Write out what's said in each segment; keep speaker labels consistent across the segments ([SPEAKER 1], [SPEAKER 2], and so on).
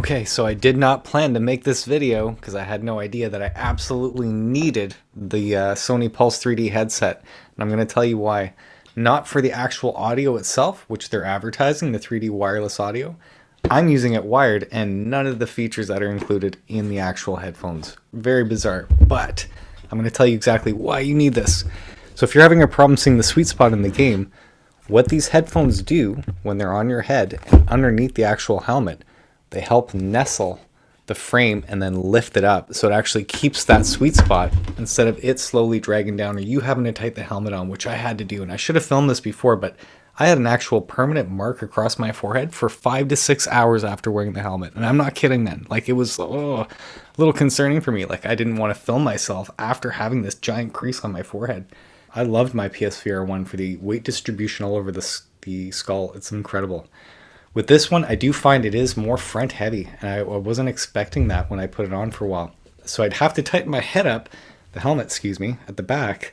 [SPEAKER 1] Okay, so I did not plan to make this video because I had no idea that I absolutely needed the Sony Pulse 3D headset. And I'm going to tell you why. Not for the actual audio itself, which they're advertising, the 3D wireless audio. I'm using it wired and none of the features that are included in the actual headphones. Very bizarre, but I'm going to tell you exactly why you need this. So if you're having a problem seeing the sweet spot in the game, what these headphones do when they're on your head and underneath the actual helmet, they help nestle the frame and then lift it up so it actually keeps that sweet spot instead of it slowly dragging down or you having to tighten the helmet on, which I had to do. And I should have filmed this before, but I had an actual permanent mark across my forehead for 5 to 6 hours after wearing the helmet. And I'm not kidding, man. Like, it was a little concerning for me. Like, I didn't want to film myself after having this giant crease on my forehead. I loved my PSVR1 for the weight distribution all over the skull. It's incredible. With this one, I do find it is more front heavy, and I wasn't expecting that when I put it on for a while. So I'd have to tighten my head up, the helmet, at the back,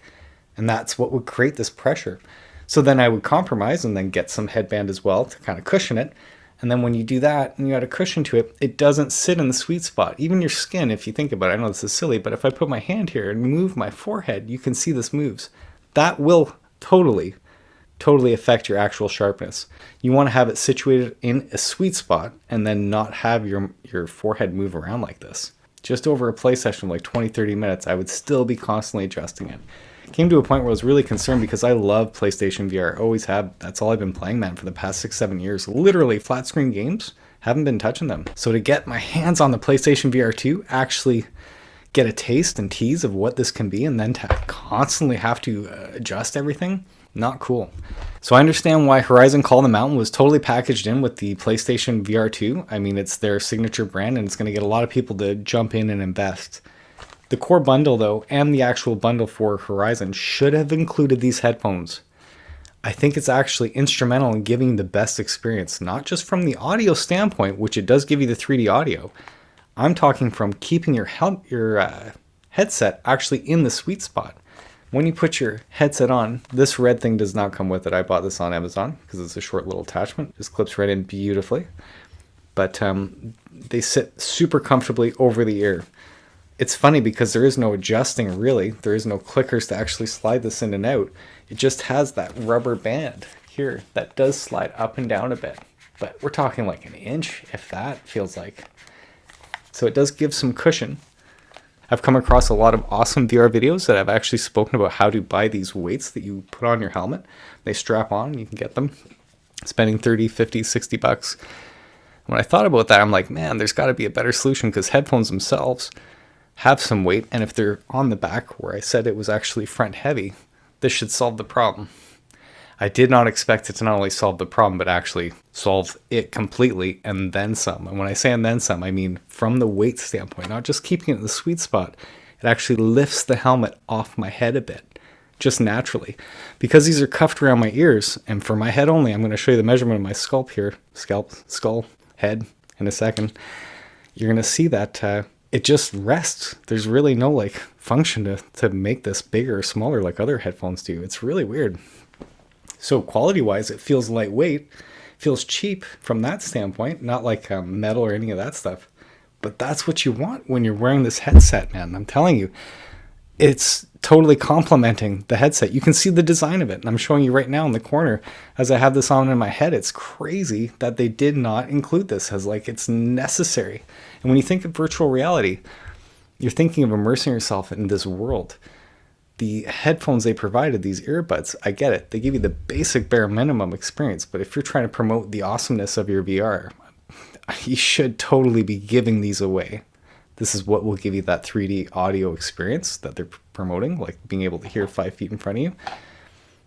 [SPEAKER 1] and that's what would create this pressure. So then I would compromise and then get some headband as well to kind of cushion it. And then when you do that and you add a cushion to it, it doesn't sit in the sweet spot. Even your skin, if you think about it, I know this is silly, but if I put my hand here and move my forehead, you can see this moves. That will totally affect your actual sharpness. You want to have it situated in a sweet spot and then not have your forehead move around like this. Just over a play session of like 20-30 minutes, I would still be constantly adjusting it. It came to a point where I was really concerned because I love PlayStation VR. Always have. That's all I've been playing, man, for the past 6-7 years. Literally, flat screen games, haven't been touching them. So to get my hands on the PlayStation VR2, actually get a taste and tease of what this can be, and then to constantly have to adjust everything, not cool. So I understand why Horizon Call the Mountain was totally packaged in with the PlayStation VR2. I mean, it's their signature brand and it's going to get a lot of people to jump in and invest. The core bundle, though, and the actual bundle for Horizon should have included these headphones. I think it's actually instrumental in giving the best experience, not just from the audio standpoint, which it does give you the 3D audio. I'm talking from keeping your headset actually in the sweet spot. When you put your headset on, this red thing does not come with it. I bought this on Amazon because it's a short little attachment. Just clips right in beautifully. But they sit super comfortably over the ear. It's funny because there is no adjusting really. There is no clickers to actually slide this in and out. It just has that rubber band here that does slide up and down a bit. But we're talking like an inch, if that, feels like. So it does give some cushion. I've come across a lot of awesome VR videos that I've actually spoken about how to buy these weights that you put on your helmet. They strap on, you can get them, spending 30, 50, 60 bucks. When I thought about that, I'm like, man, there's got to be a better solution because headphones themselves have some weight. And if they're on the back where I said it was actually front heavy, this should solve the problem. I did not expect it to not only solve the problem, but actually solve it completely and then some. And when I say and then some, I mean from the weight standpoint, not just keeping it in the sweet spot. It actually lifts the helmet off my head a bit, just naturally. Because these are cuffed around my ears, and for my head only, I'm going to show you the measurement of my skull, head in a second. You're going to see that it just rests. There's really no like function to make this bigger or smaller like other headphones do. It's really weird. So quality-wise, it feels lightweight, feels cheap from that standpoint, not like metal or any of that stuff. But that's what you want when you're wearing this headset, man. I'm telling you, it's totally complementing the headset. You can see the design of it, and I'm showing you right now in the corner as I have this on in my head. It's crazy that they did not include this as like it's necessary. And when you think of virtual reality, you're thinking of immersing yourself in this world. The headphones they provided, these earbuds, I get it. They give you the basic bare minimum experience, but if you're trying to promote the awesomeness of your VR, you should totally be giving these away. This is what will give you that 3D audio experience that they're promoting, like being able to hear 5 feet in front of you.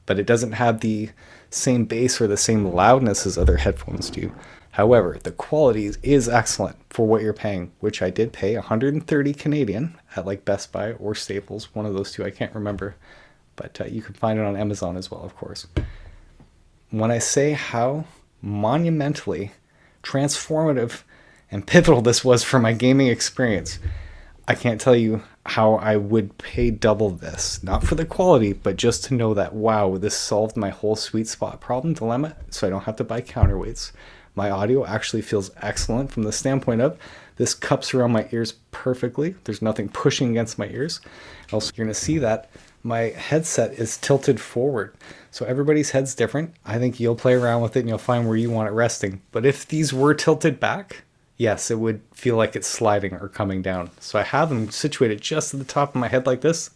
[SPEAKER 1] But it doesn't have the same bass or the same loudness as other headphones do. However, the quality is excellent for what you're paying, which I did pay 130 Canadian at like Best Buy or Staples, one of those two, I can't remember. But you can find it on Amazon as well, of course. When I say how monumentally transformative and pivotal this was for my gaming experience, I can't tell you how I would pay double this. Not for the quality, but just to know that, wow, this solved my whole sweet spot problem dilemma, so I don't have to buy counterweights. My audio actually feels excellent from the standpoint of this cups around my ears perfectly. There's nothing pushing against my ears. Also, you're going to see that my headset is tilted forward. So everybody's head's different. I think you'll play around with it and you'll find where you want it resting. But if these were tilted back, yes, it would feel like it's sliding or coming down. So I have them situated just at the top of my head like this,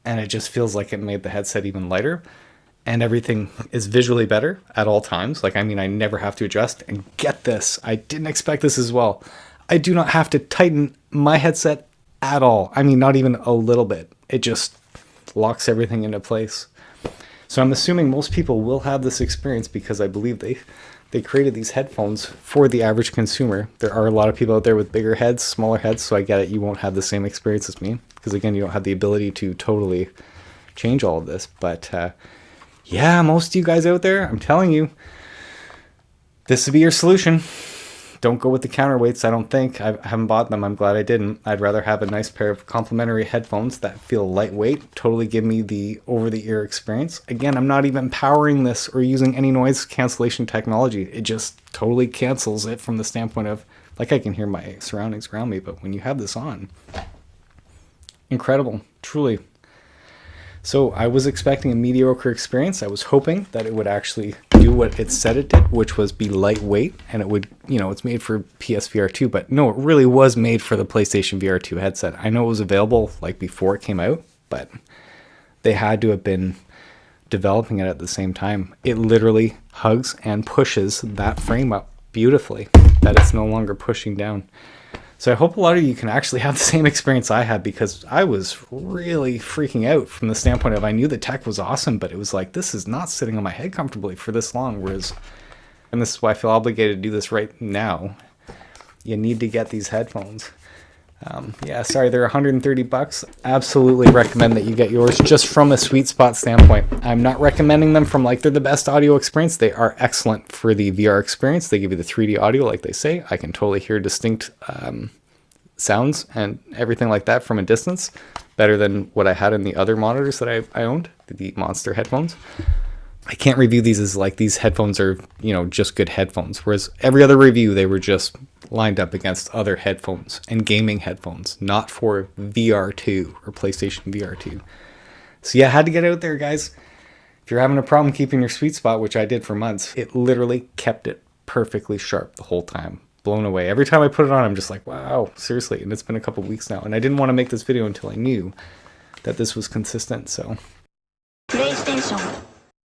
[SPEAKER 1] and it just feels like it made the headset even lighter. And everything is visually better at all times. Like, I mean, I never have to adjust. And get this, I didn't expect this as well. I do not have to tighten my headset at all. I mean, not even a little bit. It just locks everything into place. So I'm assuming most people will have this experience because I believe they created these headphones for the average consumer. There are a lot of people out there with bigger heads, smaller heads, so I get it. You won't have the same experience as me because, again, you don't have the ability to totally change all of this. But yeah, most of you guys out there, I'm telling you, this would be your solution. Don't go with the counterweights, I don't think. I haven't bought them. I'm glad I didn't. I'd rather have a nice pair of complimentary headphones that feel lightweight, totally give me the over-the-ear experience. Again, I'm not even powering this or using any noise cancellation technology. It just totally cancels it from the standpoint of, like, I can hear my surroundings around me, but when you have this on, incredible, truly. So I was expecting a mediocre experience. I was hoping that it would actually do what it said it did, which was be lightweight, and it would, you know, it's made for PSVR2, but no, it really was made for the PlayStation VR2 headset. I know it was available like before it came out, but they had to have been developing it at the same time. It literally hugs and pushes that frame up beautifully, that it's no longer pushing down. So I hope a lot of you can actually have the same experience I had, because I was really freaking out from the standpoint of I knew the tech was awesome, but it was like, this is not sitting on my head comfortably for this long. Whereas, and this is why I feel obligated to do this right now, you need to get these headphones. Yeah, sorry, they're $130. Absolutely recommend that you get yours just from a sweet spot standpoint. I'm not recommending them from like they're the best audio experience. They are excellent for the VR experience. They give you the 3D audio like they say. I can totally hear distinct sounds and everything like that from a distance, better than what I had in the other monitors that I owned, the Monster headphones. I can't review these as like these headphones are, you know, just good headphones. Whereas every other review, they were just lined up against other headphones and gaming headphones, not for VR2 or PlayStation VR2. So yeah, I had to get out there, guys. If you're having a problem keeping your sweet spot, which I did for months, it literally kept it perfectly sharp the whole time. Blown away. Every time I put it on, I'm just like, wow, seriously. And it's been a couple weeks now. And I didn't want to make this video until I knew that this was consistent. So